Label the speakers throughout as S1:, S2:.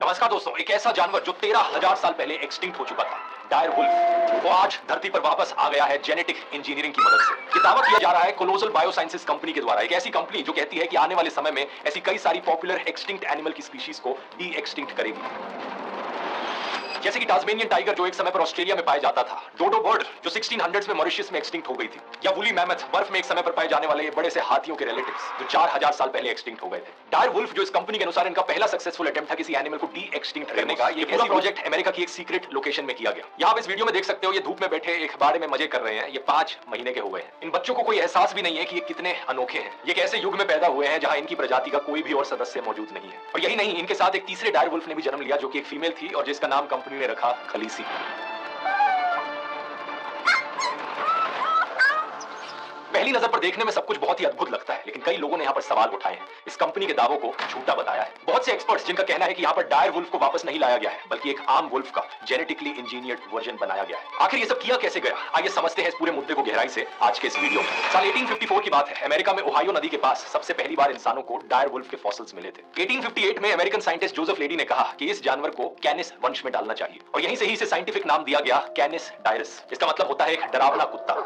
S1: नमस्कार दोस्तों, एक ऐसा जानवर जो 13,000 साल पहले एक्सटिंक्ट हो चुका था, डायर वुल्फ, वो आज धरती पर वापस आ गया है जेनेटिक इंजीनियरिंग की मदद से। ये दावा किया जा रहा है कोलोसल बायोसाइंसेस कंपनी के द्वारा, एक ऐसी कंपनी जो कहती है कि आने वाले समय में ऐसी कई सारी पॉपुलर एक्सटिंक्ट एनिमल की स्पीशीज को डी एक्सटिंक्ट करेगी। जैसे कि टास्मेनियन टाइगर जो एक समय पर ऑस्ट्रेलिया में पाया जाता था, डोडो बर्ड जो 1600s में मॉरिशस में एक्सटिंक्ट हो गई थी, या वुली मैमथ बर्फ में एक समय पर पाए जाने वाले ये बड़े से हाथियों के रिलेटिव्स जो 4000 साल पहले एक्सटिंक्ट हो गए थे। डायर वुल्फ जो इस कंपनी के अनुसार इनका पहला सक्सेसफुल अटेम्प्ट था किसी एनिमल को डी एक्सटिंक्ट करने का, ये पूरा प्रोजेक्ट अमेरिका की एक सीक्रेट लोकेशन में किया गया। यहाँ आप इस वीडियो में देख सकते हो, ये धूप में बैठे एक बाड़े में मजे कर रहे हैं। ये 5 महीने के हो गए हैं। इन बच्चों को कोई एहसास भी नहीं है कि ये कितने अनोखे हैं। ये एक ऐसे युग में पैदा हुए हैं जहां इनकी प्रजाति का कोई भी और सदस्य मौजूद नहीं है। और यही नहीं, इनके साथ एक तीसरे डायर वुल्फ ने भी जन्म लिया जो कि एक फीमेल थी और जिसका नाम कंपनी ने रखा खलीसी। पहली नजर पर देखने में सब कुछ बहुत ही अद्भुत लगता है, लेकिन कई लोगों ने यहाँ पर सवाल उठाए हैं, इस कंपनी के दावों को झूठा बताया है। बहुत से एक्सपर्ट्स जिनका कहना है कि यहाँ पर डायर वुल्फ को वापस नहीं लाया गया है, बल्कि एक आम वुल्फ का जेनेटिकली इंजीनियर्ड वर्जन बनाया गया है। आखिर ये सब किया कैसे गया, आइए समझते हैं इस पूरे मुद्दे को गहराई से आज के इस वीडियो में। साल 1854 की बात है, अमेरिका में ओहायो नदी के पास सबसे पहली बार इंसानों को डायर वुल्फ के फॉसिल्स मिले थे। 1858 में अमेरिकन साइंटिस्ट जोसेफ लेडी ने कहा कि इस जानवर को कैनिस वंश में डालना चाहिए, और यहीं से ही इसे साइंटिफिक नाम दिया गया कैनिस डायरस। इसका मतलब होता है एक डरावना कुत्ता।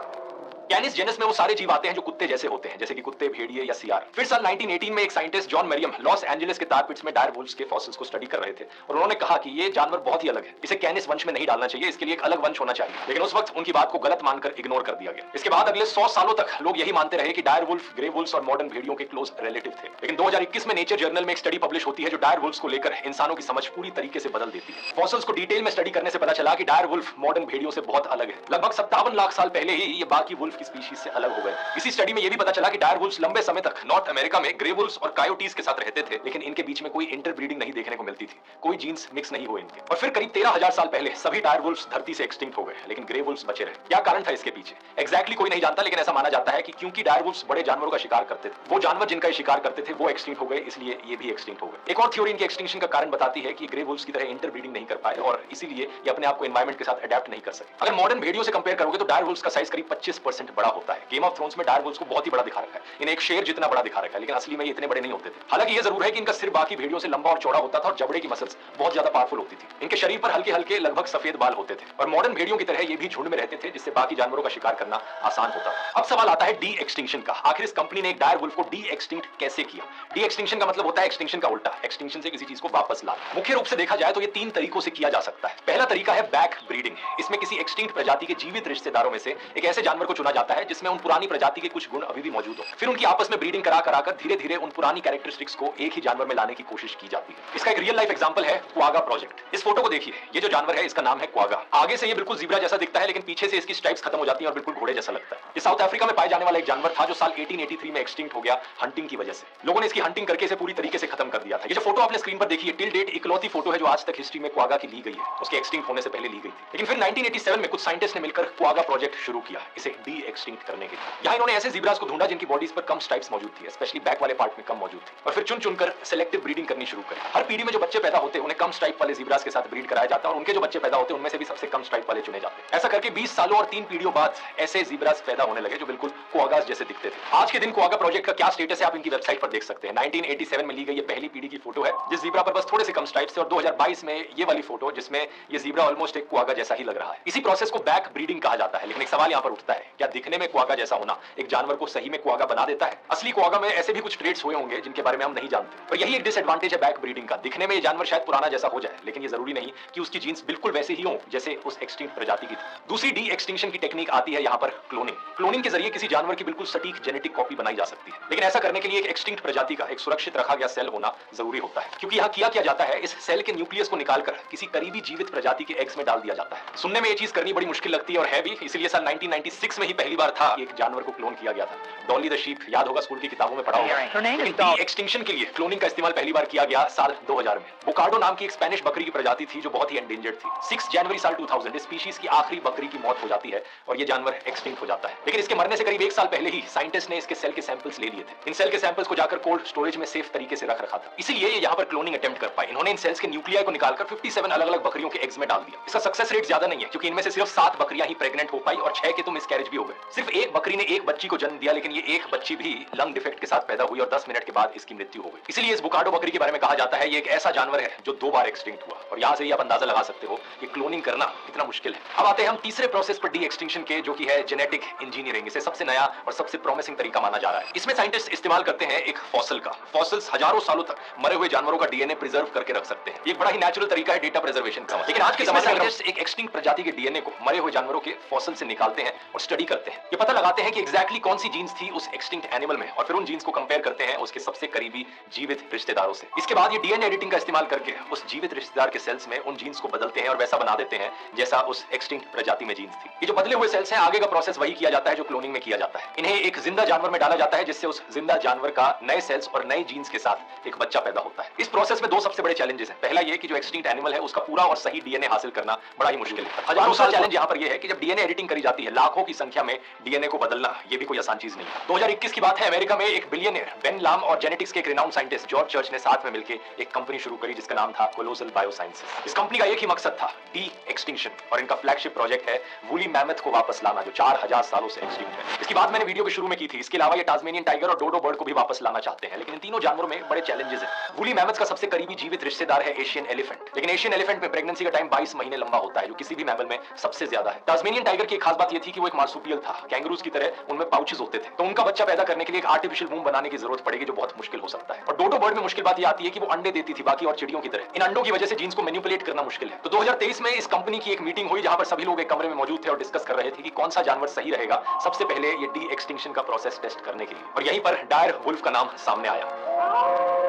S1: कैनिस जेनस में वो सारे जीव आते हैं जो कुत्ते जैसे होते हैं, जैसे कि कुत्ते, भेड़िए या सियार। फिर साल 1918 में एक scientist John Merriam Los Angeles के tar pits में डायर वुल्फ्स के फॉसिल्स को स्टडी कर रहे थे, और उन्होंने कहा कि ये जानवर बहुत ही अलग है, इसे कैनिस वंश में नहीं डालना चाहिए, इसके लिए एक अलग वंश होना चाहिए। लेकिन उस वक्त उनकी बात को गलत मानकर इग्नोर कर दिया गया। इसके बाद अगले 100 सालों तक लोग यही मानते रहे कि डायर वुल्फ ग्रे वुल्फ्स और मॉडर्न भेड़ियों के क्लोज रिलेटिव थे। लेकिन 2021 में नेचर जर्नल में एक स्टडी पब्लिश होती है जो डायर वुल्फ्स को लेकर इंसानों की समझ पूरी तरीके से बदल देती है। फॉसिल्स को डिटेल में स्टडी करने से पता चला कि डायर वुल्फ मॉडर्न भेड़ियों से बहुत अलग है। लगभग 57 लाख साल पहले ही ये बाकी वुल्फ की स्पीशीज से अलग हो गए। इसी स्टडी में यह भी पता चला कि डायर वुल्फ्स लंबे समय तक नॉर्थ अमेरिका में ग्रे वुल्फ्स और कायोटीज के साथ रहते थे, लेकिन इनके बीच में कोई इंटरब्रीडिंग नहीं देखने को मिलती थी, कोई जीन्स मिक्स नहीं हुए इनके। और फिर करीब 13,000 साल पहले सभी डायर वुल्फ्स धरती से एक्सटिंक्ट हो गए, लेकिन ग्रे वुल्फ्स बचे रहे। क्या कारण था इसके पीछे एग्जैक्टली कोई नहीं जानता, लेकिन ऐसा माना जाता है कि क्योंकि डायर वुल्फ्स बड़े जानवरों का शिकार करते थे, वो जानवर जिनका शिकार करते थे वो एक्सटिंक्ट हो गए, इसलिए ये भी एक्सटिंक्ट हो गए। एक और थ्योरी इनके एक्सटिंक्शन का कारण बताती है कि ग्रे वुल्फ्स की तरह इंटरब्रीडिंग नहीं कर पाए और इसीलिए ये अपने आप को एनवायरमेंट के साथ अडैप्ट नहीं कर सके। अगर मॉडर्न भेड़ियों से कंपेयर करोगे तो डायर वुल्फ्स का साइज करीब 25% बड़ा होता है। गेम ऑफ थ्रोन्स में डायर वुल्फ्स को बहुत ही बड़ा दिखा रखा है, इन्हें एक शेर जितना बड़ा दिखा रखा है, लेकिन असली में ये इतने बड़े नहीं होते थे। हालांकि ये जरूर है कि इनका सिर बाकी भेड़ियों से लंबा और चौड़ा होता था और जबड़े की मसल्स बहुत ज्यादा पावरफुल होती थी। इनके शरीर पर हल्के हल्के लगभग सफेद बाल होते थे और मॉडर्न भेड़ियों की तरह ये भी झुंड में रहते थे, जिससे बाकी जानवरों का शिकार करना आसान होता था। अब सवाल आता है डी एक्सटिंक्शन का। आखिर इस कंपनी ने एक डायर वुल्फ को डी एक्सटिंक्ट कैसे किया? डी एक्सटिंक्शन का मतलब होता है एक्सटिंक्शन का उल्टा, एक्सटिंक्शन से किसी चीज को वापस लाना। मुख्य रूप से देखा जाए तो ये 3 तरीकों से किया जा सकता है। पहला तरीका है बैक ब्रीडिंग। इसमें किसी एक्सटिंक्ट प्रजाति के जीवित रिश्तेदारों में से एक ऐसे जानवर को चुना जाता है जिसमें उन पुरानी प्रजाति के कुछ गुण अभी भी मौजूद हो, फिर उनकी आपस में ब्रीडिंग करा कर धीरे धीरे उन पुरानी कैरेक्टरिस्टिक्स को एक ही जानवर में लाने की कोशिश की जाती है। इसका एक रियल लाइफ एग्जांपल है क्वागा प्रोजेक्ट। इस फोटो को देखिए, ये जो जानवर है इसका नाम है क्वागा। आगे से ये बिल्कुल ज़ीब्रा जैसा दिखता है, लेकिन पीछे से इसकी स्ट्राइप्स खत्म हो जाती हैं और बिल्कुल घोड़े जैसा लगता है। ये साउथ अफ्रीका में पाए जाने वाला एक जानवर था जो साल 1883 में एक्सटिंक्ट हो गया हंटिंग की वजह से। लोगों ने इसकी हंटिंग करके इसे पूरी तरीके से खत्म कर दिया था। ये जो फोटो आपने स्क्रीन पर देखी है, टिल डेट इकलौती फोटो है जो आज तक हिस्ट्री में क्वागा की ली गई है, उसके एक्सटिंक्ट होने से पहले ली गई थी। लेकिन फिर 1987 में कुछ साइंटिस्ट ने मिलकर क्वागा प्रोजेक्ट शुरू किया इसे डी एक्सटिंक्ट करने के लिए। यहाँ इन्होंने ऐसे ज़ीब्रास को ढूंढा जिनकी बॉडीज पर कम स्ट्राइप्स मौजूद थी, स्पेशली बैक वाले पार्ट में कम मौजूद थी, और फिर चुन चुनकर सेलेक्टिव ब्रीडिंग करनी शुरू करी। हर पीढ़ी में जो बच्चे पैदा होते हैं उन्हें कम स्ट्राइप वाले ज़ीब्रास के साथ ब्रीड कराया जाता है और उनके जो बच्चे पैदा होते हैं उनमें से भी सबसे कम स्ट्राइप वाले चुने जाते हैं। ऐसा करके 20 सालों और 3 पीढ़ियों बाद ऐसे ज़ीब्रास पैदा होने लगे जो बिल्कुल क्वागास जैसे दिखते थे। आज के दिन क्वागा प्रोजेक्ट का क्या स्टेटस है आप इनकी वेबसाइट पर देख सकते हैं। 1987 में ली गई ये पहली पीढ़ी की फोटो है जिस ज़ीब्रा पर बस थोड़े से कम स्ट्राइप्स थे, और 2022 में ये वाली फोटो जिसमें ये ज़ीब्रा ऑलमोस्ट एक क्वागा जैसा ही लग रहा है। इसी प्रोसेस को बैक ब्रीडिंग कहा जाता है। लेकिन एक सवाल यहाँ पर उठता है, क्या दिखने में क्वागा जैसा होना एक जानवर को सही में क्वागा बना देता है? असली क्वागा में ऐसे भी कुछ ट्रेट्स हुए होंगे जिनके बारे में हम नहीं जानते, और यही एक डिसएडवांटेज है बैक ब्रीडिंग का। दिखने में ये जानवर शायद पुराना जैसा हो जाए, लेकिन ये जरूरी नहीं कि उसकी जीन्स बिल्कुल वैसे ही हो जैसे उस एक्सटिंक्ट प्रजाति की थी। दूसरी डी एक्सटिंक्शन की टेक्निक आती है यहाँ पर क्लोनिंग। क्लोनिंग के जरिए किसी जानवर की बिल्कुल सटीक जेनेटिक कॉपी बनाई जा सकती है, लेकिन ऐसा करने के लिए एक एक्सटिंक्ट प्रजाति का एक सुरक्षित रखा गया सेल होना जरूरी होता है। क्योंकि यहाँ किया क्या जाता है, इस सेल के न्यूक्लियस को निकालकर किसी करीबी जीवित प्रजाति के एग्स में डाल दिया जाता है। सुनने में ये चीज करनी बड़ी मुश्किल लगती है और है भी, इसलिए साल 1996 में ही पहली बार था एक जानवर को क्लोन किया गया था। डॉली द शीप, याद होगा स्कूल की किताबों में पढ़ा होगा। एक्सटिंक्शन के लिए क्लोनिंग का इस्तेमाल पहली बार किया गया साल 2000 में। बोकार्डो नाम की एक स्पेनिश बकरी की प्रजाति थी जो बहुत ही एंडेंजर्ड थी। 6 जनवरी साल 2000 इस स्पीशीज की आखिरी बकरी की मौत हो जाती है और ये जानवर एक्सटिंक्ट हो जाता है। लेकिन इसके मरने से करीब 1 साल पहले ही साइंटिस्ट ने इसके सेल के सैंपल्स ले लिए थे। इन सेल के सैंपल्स को जाकर कोल्ड स्टोरेज में सेफ तरीके से रखा था, इसीलिए ये यहाँ पर क्लोनिंग अटेम्प्ट कर पाए। इन्होंने इन सेल्स के न्यूक्लियाई को निकालकर 57 अलग-अलग बकरियों के एग्स में डाल दिया। इसका सक्सेस रेट ज्यादा नहीं है क्योंकि इनमें से सिर्फ 7 बकरियां ही प्रेग्नेंट हो पाई और 6 के तो मिसकैरेज भी हो गए। गए। सिर्फ एक बकरी ने एक बच्ची को जन्म दिया, लेकिन ये एक बच्ची भी लंग डिफेक्ट के साथ पैदा हुई और 10 मिनट के बाद इसकी मृत्यु हो गई। इसीलिए इस बुकाडो बकरी के बारे में कहा जाता है ये एक ऐसा जानवर है जो 2 बार एक्सटिंक्ट हुआ। और यहां से ही आप अंदाजा लगा सकते हो कि क्लोनिंग करना कितना मुश्किल है। अब आते हैं हम तीसरे प्रोसेस पर डी एक्सटिंक्शन के, जो कि है जेनेटिक इंजीनियरिंग। इसे सबसे नया और सबसे प्रॉमिसिंग तरीका माना जा रहा है। इसमें साइंटिस्ट इस्तेमाल करते हैं एक फॉसिल का। फॉसिल्स हजारों सालों तक मरे हुए जानवरों का डीएनए प्रिजर्व करके रख सकते हैं। ये बड़ा ही नेचुरल तरीका है डेटा प्रिजर्वेशन का। लेकिन आज के समय में साइंटिस्ट एक एक्सटिंक्ट प्रजाति के डीएनए को मरे हुए जानवरों के फॉसिल से निकालते हैं और स्टडी करते हैं। ये पता लगाते हैं कि एग्जैक्टली कौन सी जीन्स थी उस एक्सटिंक्ट एनिमल में, और फिर उन जीन्स को कंपेयर करते हैं उसके सबसे करीबी जीवित रिश्तेदारों से। इसके बाद ये डीएनए एडिटिंग का इस्तेमाल करके उस जीवित रिश्तेदार के सेल्स में उन जीन्स को बदलते हैं और वैसा बना देते हैं जैसा उस एक्सटिंक्ट प्रजाति में जीन्स थी। ये जो बदले हुए सेल्स हैं, आगे का प्रोसेस वही किया जाता है जो क्लोनिंग में किया जाता है। इन्हें एक जिंदा जानवर में डाला जाता है, जिससे उस जिंदा जानवर का नए सेल्स और नए जीन्स के साथ एक बच्चा पैदा होता है। इस प्रोसेस में 2 सबसे बड़े चैलेंजेस हैं। पहला ये कि जो एक्सटिंक्ट एनिमल है उसका पूरा और सही डीएनए हासिल करना बड़ा ही मुश्किल है। हजारों साल चैलेंज यहाँ पर यह है कि जब डीएनए एडिटिंग करी जाती है, लाखों की संख्या में डीएनए को बदलना ये भी कोई आसान चीज नहीं है। 2021 की बात है, अमेरिका में एक बिलियनियर बेन लाम और जेनेटिक्स के एक रिनाउंड साइंटिस्ट जॉर्ज चर्च ने साथ में मिलकर एक कंपनी शुरू करी जिसका नाम था कोलोसल बायोसाइंसेस। इस कंपनी का एक ही मकसद था, डी एक्सटिंक्शन, और इनका फ्लैगशिप प्रोजेक्ट है वूली मैमथ को वापस लाना, जो 4000 सालों से एक्सटिंक्ट है। इसकी बात मैंने वीडियो के शुरू में की थी। इसके अलावा ये टास्मेनियन टाइगर और डोडो बर्ड को भी वापस लाना चाहते हैं, लेकिन इन तीनों जानवरों में बड़े चैलेंजेस हैं। वूली मैमथ का सबसे करीबी जीवित रिश्तेदार है एशियन एलिफेंट, लेकिन एशियन एलिफेंट में प्रेगनेंसी का टाइम 22 महीने लंबा होता है, जो किसी भी मैमल में सबसे ज्यादा है। टास्मेनियन टाइगर की एक खास बात यह थी कि वो एक मार्सुपियल था, कैंगरूज की तरह उनमें पाउचेस होते थे, तो उनका बच्चा पैदा करने के लिए एक आर्टिफिशियल वूम बनाने की जरूरत पड़ेगी, जो बहुत मुश्किल हो सकता है। और डोडो बर्ड में मुश्किल बात यह आती है कि वो अंडे देती थी बाकी और चिड़ियों की तरह। इन अंडों की वजह से जीन्स को मैनिपुलेट करना मुश्किल है। तो 2023 में इस कंपनी की एक मीटिंग हुई जहां पर सभी लोग एक कमरे में मौजूद थे और डिस्कस कर रहे थे कि कौन सा जानवर सही रहेगा सबसे पहले ये डी एक्सटिंक्शन का प्रोसेस टेस्ट करने के लिए। और यहीं पर डायर वुल्फ का नाम सामने आया।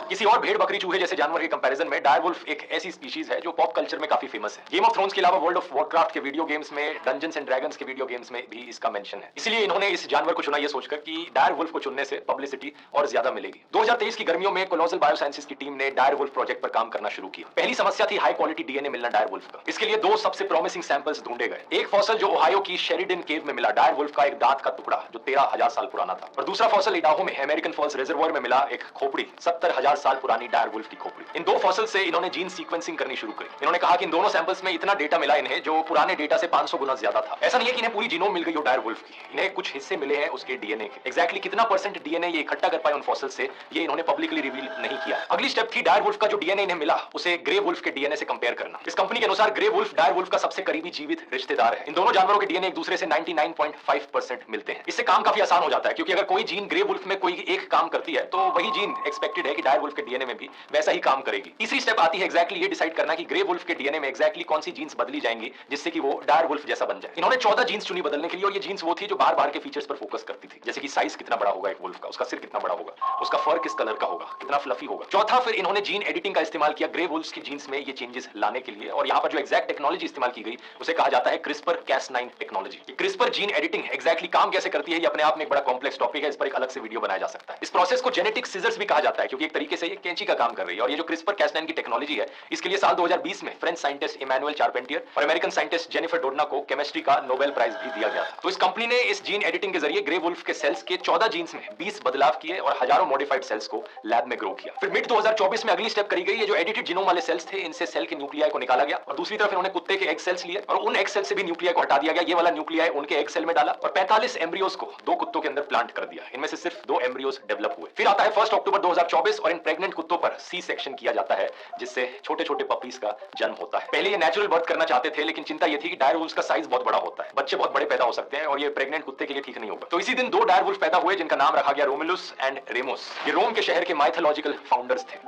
S1: किसी और भेड़ बकरी चूहे जैसे जानवर के कंपैरिजन में डायर वुल्फ एक ऐसी स्पीशीज है जो पॉप कल्चर में काफी फेमस है। गेम ऑफ थ्रोन्स के अलावा वर्ल्ड ऑफ वॉरक्राफ्ट के वीडियो गेम्स में, डंजन्स एंड ड्रैगन्स के वीडियो गेम्स में भी इसका मेंशन है। इसलिए इन्होंने इस जानवर को चुना ये सोचकर कि डायर वुल्फ को चुनने से पब्लिसिटी और ज्यादा मिलेगी। 2023 की गर्मियों में कोलोसल बायोसाइंसेस की टीम ने डायर वुल्फ प्रोजेक्ट पर काम करना शुरू किया। पहली समस्या थी हाई क्वालिटी डीएनए मिलना डायर वुल्फ का। इसके लिए 2 सबसे प्रॉमिसिंग सैंपल्स ढूंढे गए। एक फॉसल जो ओहायो की शेरिडन केव में मिला, डायर वुल्फ का एक दांत का टुकड़ा जो 13,000 साल पुराना था, और दूसरा फॉसल इडाहो में अमेरिकन फॉल्स रिजर्वोयर में मिला एक खोपड़ी 70,000 साल पुरानी डायर वुल्फ की खोपड़ी। इन 2 फॉसल से इन्होंने जीन सीक्वेंसिंग करनी शुरू करी। इन्होंने कहा कि इन दोनों सैंपल्स में इतना डेटा मिला इन्हें जो पुराने डेटा से 500 गुना ज्यादा था। ऐसा नहीं है कि इन्हें पूरी जीनोम मिल गई हो डायर वुल्फ की, इन्हें कुछ हिस्से मिले हैं उसके डीएनए के। एग्जैक्टली कितना परसेंट डीएनए ये इकट्ठा कर पाए उन फॉसल से, ये इन्होंने पब्लिकली रिवील नहीं किया। अगली स्टेप थी डायर वुल्फ का जो डीएनए इन्हें मिला उसे ग्रे वुल्फ के डीएनए से कंपेयर करना। इस कंपनी के अनुसार ग्रे वुल्फ डायर वुल्फ का सबसे करीबी जीवित रिश्तेदार है। इन दोनों जानवरों के डीएनए एक दूसरे से 99.5% मिलते हैं। इससे काम काफी आसान हो जाता है, क्योंकि अगर कोई जीन ग्रे वुल्फ में कोई एक काम करती है तो वही जीन एक्सपेक्टेड है कि डायर वुल्फ के डीएनए में भी वैसा ही काम करेगी। तीसरी स्टेप आती है एग्जैक्टली ये डिसाइड करना कि ग्रे वुल्फ के डीएनए में एग्जैक्टली कौन सी जीन्स बदली जाएंगी जिससे कि वो डायर वुल्फ जैसा बन जाए। इन्होंने 14 जीन्स चुनी बदलने के लिए, और ये जीन्स वो थी जो बाहर के फीचर्स पर फोकस करती थी, जैसे कि साइज कितना बड़ा होगा एक वुल्फ का, उसका सिर कितना बड़ा होगा, उसका फर किस कलर का होगा, कितना फ्लफी होगा। चौथा, फिर इन्होंने जीन एडिटिंग का इस्तेमाल किया ग्रे वुल्फ्स की जीन्स में ये चेंजेस लाने के लिए, और यहाँ पर जो एग्जैक्ट टेक्नोलॉजी इस्तेमाल की गई उसे कहा जाता है CRISPR technology. CRISPR gene editing exactly काम कैसे करती है ये अपने आप में एक बड़ा कॉम्प्लेक्स टॉपिक है, इस पर एक अलग से वीडियो बनाया जा सकता है। इस प्रोसेस को जेनेटिक सीजर्स भी कहा जाता है, क्योंकि एक तरीके से ये कैंची का काम कर रही है। और ये जो क्रिस्पर-cas9 की टेक्नोलॉजी है, इसके लिए साल 2020 में फ्रेंच साइंटिस्ट इमैनुअल चार्पेंटियर और अमेरिकन साइंटिस्ट जेनिफर डोडना को केमिस्ट्री का नोबेल प्राइज भी दिया गया था। तो इस कंपनी ने इस जीन एडिटिंग के जरिए ग्रे वुल्फ के सेल्स के 14 जीन्स में 20 बदलाव किए और हजारों मॉडिफाइड सेल्स को लैब में ग्रो किया। फिर मिड 2024 में अगली स्टेप करी गई, ये जो एडिटेड जीनोम वाले सेल्स थे इनसे सेल के न्यूक्लियाई को निकाला गया, और दूसरी तरफ इन्होंने कुत्ते के एग सेल्स लिए और उन एग सेल से भी न्यूक्लियाई को हटा दिया गया। ये वाला न्यूक्लियाई उनके एग सेल में डाला और 45 एम्ब्रियोज को 2 कुत्तों के अंदर प्लांट कर दिया। इनमें से सिर्फ 2 एम्ब्रियोज डेवलप हुए। फिर आता है 1 अक्टूबर 2024 और इन प्रेग्नेंट कुत्तों पर सी सेक्शन किया जाता है, जिससे छोटे छोटे पपीज का जन्म होता है। पहले ये नेचुरल बर्थ करना चाहते थे, लेकिन चिंता ये थी कि डायर वुल्फ का साइज बहुत बड़ा होता है, बच्चे बहुत बड़े पैदा हो सकते हैं और ये प्रेग्नेंट कुत्ते के लिए ठीक नहीं होगा। तो इसी दिन 2 डायर वुल्फ पैदा हुए जिनका नाम रखा गया रोमुलस एंड रेमोस। ये रोम के शहर के माइथोलॉजिकल फाउंडर्स थे।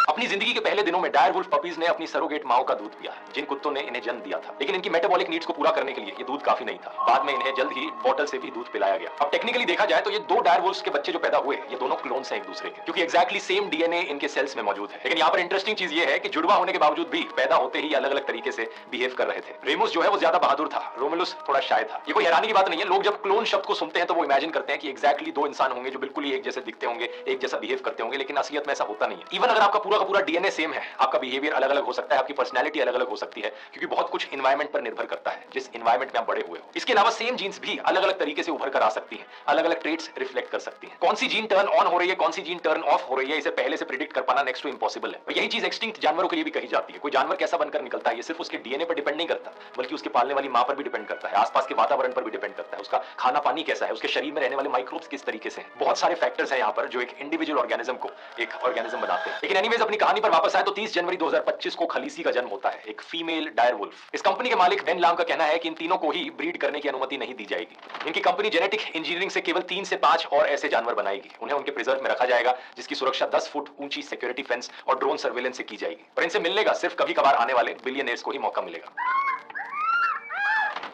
S1: अपनी जिंदगी के पहले दिनों में डायर वुल्फ पपीज ने अपनी सरोगेट माओ का दूध पिया, जिन कुत्तों ने इन्हें जन्म दिया था, लेकिन इनकी मेटाबॉलिक नीड्स को पूरा करने के लिए ये दूध काफी नहीं था। बाद में इन्हें जल्द ही बॉटल से भी दूध पिलाया गया। अब टेक्निकली देखा जाए तो ये 2 डायर वुल्फ्स के बच्चे जो पैदा हुए ये दोनों क्लोन्स हैं एक दूसरे के, क्योंकि एग्जैक्टली सेम डीएनए इनके सेल्स में मौजूद है। लेकिन यहाँ पर इंटरेस्टिंग चीज ये है कि जुड़वा होने के बावजूद भी पैदा होते ही अलग अलग तरीके से बिहेव कर रहे थे। रेमोस जो है वो ज्यादा बहादुर था, रोमुलस थोड़ा शाय था। ये कोई हैरानी की बात नहीं है। लोग जब क्लोन शब्द को सुनते हैं तो वो इमेजिन करते हैं कि एग्जैक्टली 2 इंसान होंगे जो बिल्कुल ही एक जैसे दिखते होंगे, एक जैसा बिहेव करते होंगे, लेकिन असलियत में ऐसा होता नहीं है। इवन अगर आपका पूरा पूरा डीएनए सेम है, आपका बिहेवियर अलग अलग हो सकता है, आपकी पर्सनैलिटी अलग अलग हो सकती है, क्योंकि बहुत कुछ इन्वायरमेंट पर निर्भर करता है, जिस इन्वायरमेंट में आप बड़े हुए हो। इसके अलावा सेम जीन्स भी अलग अलग तरीके से उभर कर आ सकती है, अलग अलग ट्रेट्स रिफ्लेक्ट कर सकती है। कौन सी जीन टर्न ऑन हो रही है, कौन सी जीन टर्न ऑफ हो रही है, इसे पहले से प्रिडिक्ट कर पाना नेक्स्ट टू इंपॉसिबल है। यही चीज एक्सटिंक्ट जानवरों के लिए भी कही जाती है। कोई जानवर कैसा बनकर निकलता है ये सिर्फ उसके डीएनए पर डिपेंड नहीं करता, बल्कि उसके पालने वाली मां पर भी डिपेंड करता है, आसपास के वातावरण पर भी डिपेंड करता है, उसका खाना पानी कैसा है, उसके शरीर में रहने वाले माइक्रोब्स किस तरीके से हैं। बहुत सारे फैक्टर्स हैं यहाँ पर जो एक इंडिविजुअल ऑर्गेनिज्म को एक ऑर्गेनिज्म बनाते हैं। लेकिन एनीवेज अपनी कहानी पर वापस आए तो 30 जनवरी 2025 को खलीसी का जन्म होता है, एक फीमेल डायरवुल्फ। इस कंपनी के मालिक बेन लाम का कहना है कि इन तीनों को ही ब्रीड करने की अनुमति नहीं दी जाएगी। इनकी कंपनी जेनेटिक इंजीनियरिंग से केवल 3 से 5 और ऐसे जानवर बनाएगी। उन्हें उनके प्रिजर्व में रखा जाएगा, जिसकी सुरक्षा 10 फुट ऊंची सिक्योरिटी फेंस और ड्रोन सर्वेलेंस से की जाएगी। पर इनसे मिलने का सिर्फ कभी कभार आने वाले बिलियनेयर्स को ही मौका मिलेगा।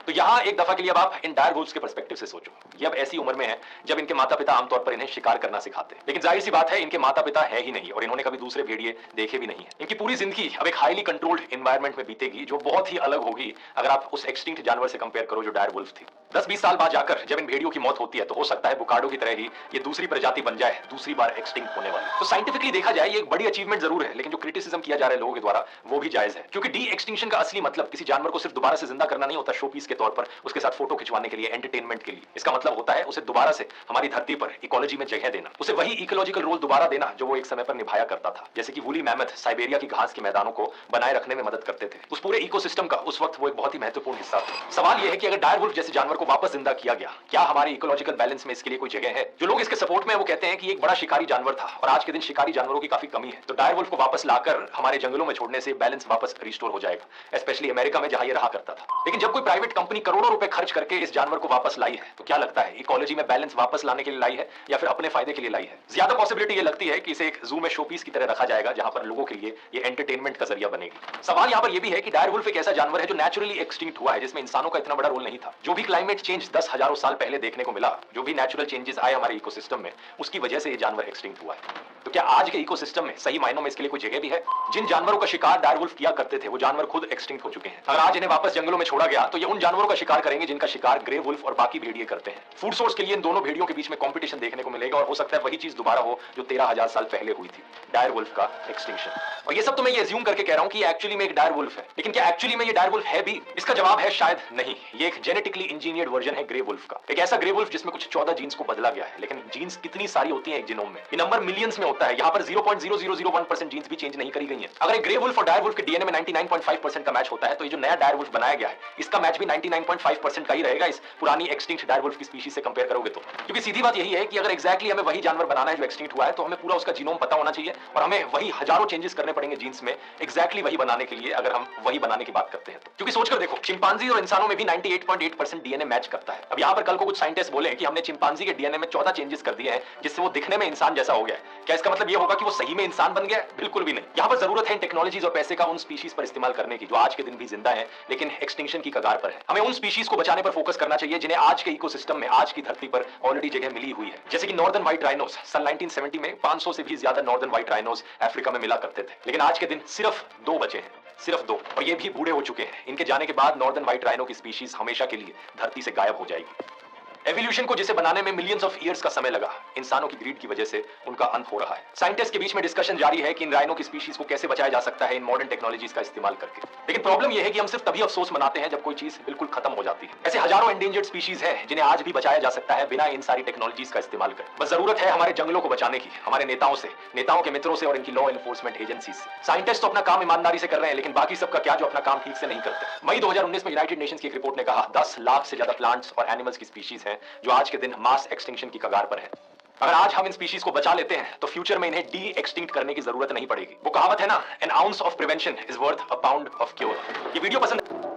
S1: तो यहां एक दफा के लिए अब आप इन डायरवुल्फ्स के पर्सपेक्टिव से सोचो। ये अब ऐसी उम्र में है जब इनके माता पिता आमतौर पर इन्हें शिकार करना सिखाते हैं, लेकिन जाहिर सी बात है इनके माता पिता है ही नहीं और इन्होंने कभी दूसरे भेड़िए देखे भी नहीं है। इनकी पूरी जिंदगी अब एक हाईली कंट्रोल्ड एनवायरनमेंट में बीतेगी, जो बहुत ही अलग होगी अगर आप उस एक्सटिंक्ट जानवर से कंपेयर करो जो डायरवुल्फ थी। 10-20 साल बाद जाकर जब इन भेड़ियों की मौत होती है तो हो सकता है बुकाडो की तरह ही ये दूसरी प्रजाति बन जाए, दूसरी बार एक्सटिंक्ट होने वाली। तो साइंटिफिकली देखा जाए ये एक बड़ी अचीवमेंट जरूर है, लेकिन जो क्रिटिसिज्म किया जा रहा है लोगों के द्वारा वो भी जायज है, क्योंकि डी एक्सटिंक्शन का असली मतलब किसी जानवर को सिर्फ दोबारा से जिंदा करना नहीं होता शो पीस के तौर पर, उसके साथ फोटो खिंचवाने के लिए, एंटरटेनमेंट के लिए। इसका मतलब होता है उसे दोबारा से हमारी धरती पर इकोलॉजी में जगह देना, उसे वही इकोलॉजिकल रोल दोबारा देना जो वो एक समय पर निभाया करता था। जैसे कि वूली मैमथ साइबेरिया की घास के मैदानों को बनाए रखने में मदद करते थे, उस पूरे इकोसिस्टम का उस वक्त वो एक बहुत ही महत्वपूर्ण हिस्सा था। सवाल यह है कि अगर डायरवुल्फ जैसे जानवर को वापस जिंदा किया गया, क्या हमारे इकोलॉजिकल बैलेंस में इसके लिए कोई जगह है? जो लोग इसके सपोर्ट में वो कहते हैं कि एक बड़ा शिकारी जानवर था और आज के दिन शिकारी जानवरों की काफी कमी है, तो डायरवुल्फ को वापस लाकर हमारे जंगलों में छोड़ने से बैलेंस वापस रिस्टोर हो जाएगा, स्पेशली अमेरिका में जहां ये रहा करता था। लेकिन जब कोई प्राइवेट कंपनी करोड़ों रुपए खर्च करके इस जानवर को वापस लाई है, तो क्या लगता है इकोलॉजी में बैलेंस वापस लाने के लिए लाई है या फिर अपने फायदे के लिए लाई है? ज्यादा पॉसिबिलिटी ये लगती है कि इसे एक जू में शोपीस की तरह रखा जाएगा, जहां पर लोगों के लिए ये एंटरटेनमेंट का जरिया बनेगी। सवाल यहां पर ये भी है कि डायरवुल्फ एक ऐसा जानवर है जो नेचुरली एक्सटिंक्ट हुआ है, जिसमें इंसानों का इतना बड़ा रोल नहीं था। जो भी क्लाइमेट चेंज 10,000 साल पहले देखने को मिला, जो भी नेचुरल चेंजेस आए हमारे इकोसिस्टम में, उसकी वजह से ये जानवर एक्सटिंक्ट हुआ है। तो क्या आज के इकोसिस्टम में सही मायनों में इसके लिए कोई जगह भी है? जिन जानवरों का शिकार डायरवुल्फ किया करते थे वो जानवर खुद एक्सटिंक्ट हो चुके हैं। अगर आज इन्हें वापस जंगलों में छोड़ा गया तो ये उन जानवरों का शिकार करेंगे जिनका शिकार ग्रे वुल्फ और बाकी भेड़िए करते हैं। फूड सोर्स के लिए इन दोनों भेड़ियों के बीच में कंपटीशन देखने को मिलेगा और हो सकता है वही चीज दोबारा हो जो 13,000 साल पहले हुई थी, डायरवुल्फ का एक्सटिंक्शन। और ये सब तो मैं ये अज्यूम करके कह रहा हूं कि ये एक्चुअली में एक डायरवुल्फ है, लेकिन क्या एक्चुअली में ये डायरवुल्फ है भी? इसका जवाब है शायद नहीं। ये एक जेनेटिकली इंजीनियर्ड वर्जन है ग्रे वुल्फ का, एक ऐसा ग्रे वुल्फ जिसमें कुछ 14 जीन्स को बदला गया है। लेकिन जीन्स कितनी सारी होती हैं एक जीनोम में? ये नंबर मिलियंस में होता है। यहाँ पर 0.0001% जीन्स भी चेंज नहीं करी गई हैं। अगर एक ग्रे वुल्फ और डायरवुल्फ के डीएनए में 99.5% का मैच होता है, तो ये जो नया डायरवुल्फ बनाया गया है इसका मैच भी 99.5% का ही रहेगा इस पुरानी एक्सटिंक्ट डायरवुल्फ की स्पीशीज से कंपेयर करोगे तो। क्योंकि सीधी बात यही है कि अगर एग्जैक्टली हमें वही जानवर बनाना है जो एक्सटिंक्ट हुआ है, तो हमें पूरा उसका जीनोम पता होना चाहिए और हमें वही हजारों चेंजेस करने पड़ेंगे जीन्स में एग्जैक्टली वही बनाने के लिए, अगर हम वही बनाने की बात करते हैं तो। क्योंकि सोचकर देखो, चिंपांजी और इंसानों में भी 98.8% डीएनए मैच करता है। अब यहाँ पर कल को कुछ साइंटिस्ट बोले कि हमने चिंपांजी के डीएनए में 14 चेंजेस कर दिए हैं जिससे वो दिखने में इंसान जैसा हो गया है, क्या इसका मतलब ये होगा कि वो सही में इंसान बन गया? बिल्कुल भी नहीं। यहाँ पर जरूरत है टेक्नोलॉजीज और पैसे का उन स्पीशीज पर इस्तेमाल करने की जो आज के दिन भी जिंदा है लेकिन एक्सटिंक्शन की कगार पर है। हमें उन स्पीशीज को बचाने पर फोकस करना चाहिए जिन्हें आज के इकोसिस्टम में, आज की धरती पर ऑलरेडी जगह मिली हुई है। जैसे कि नॉर्दर्न व्हाइट राइनोस। सन 1970 में 500 से भी ज्यादा नॉर्दर्न व्हाइट राइनोस अफ्रीका में मिला करते थे, लेकिन आज के दिन सिर्फ 2 बचे हैं, सिर्फ 2, और ये भी बूढ़े हो चुके हैं। इनके जाने के बाद नॉर्दर्न व्हाइट राइनो की स्पीशीज हमेशा के लिए धरती से गायब हो जाएगी। एवोल्यूशन को जिसे बनाने में मिलियंस ऑफ ईयर्स का समय लगा, इंसानों की ग्रीड की वजह से उनका अंत हो रहा है। साइंटिस्ट के बीच में डिस्कशन जारी है कि इन राइनो की स्पीशीज को कैसे बचाया जा सकता है इन मॉडर्न टेक्नोलॉजीज का इस्तेमाल करके। लेकिन प्रॉब्लम यह है कि हम सिर्फ तभी अफसोस मनाते हैं जब कोई चीज बिल्कुल खत्म हो जाती है। ऐसे हजारों एंडेंजर्ड स्पीशीज हैं जिन्हें आज भी बचाया जा सकता है बिना इन सारी टेक्नोलॉजीज का इस्तेमाल कर। बस जरूरत है हमारे जंगलों को बचाने की, हमारे नेताओं से, नेताओं के मित्रों से और इनकी लॉ एनफोर्समेंट एजेंसीज से। साइंटिस्ट तो अपना काम ईमानदारी से कर रहे हैं, लेकिन बाकी सबका क्या जो अपना काम ठीक से नहीं करते। मई 2019 में यूनाइटेड नेशंस की एक रिपोर्ट ने कहा 10 लाख से ज्यादा प्लांट्स और एनिमल्स की स्पीशीज हैं जो आज के दिन मास एक्सटिंक्शन की कगार पर है। अगर आज हम इन स्पीशीज को बचा लेते हैं तो फ्यूचर में इन्हें डी एक्सटिंक्ट करने की जरूरत नहीं पड़ेगी। वो कहावत है ना, N ounce of prevention is worth a pound of cure. ये वीडियो पसंद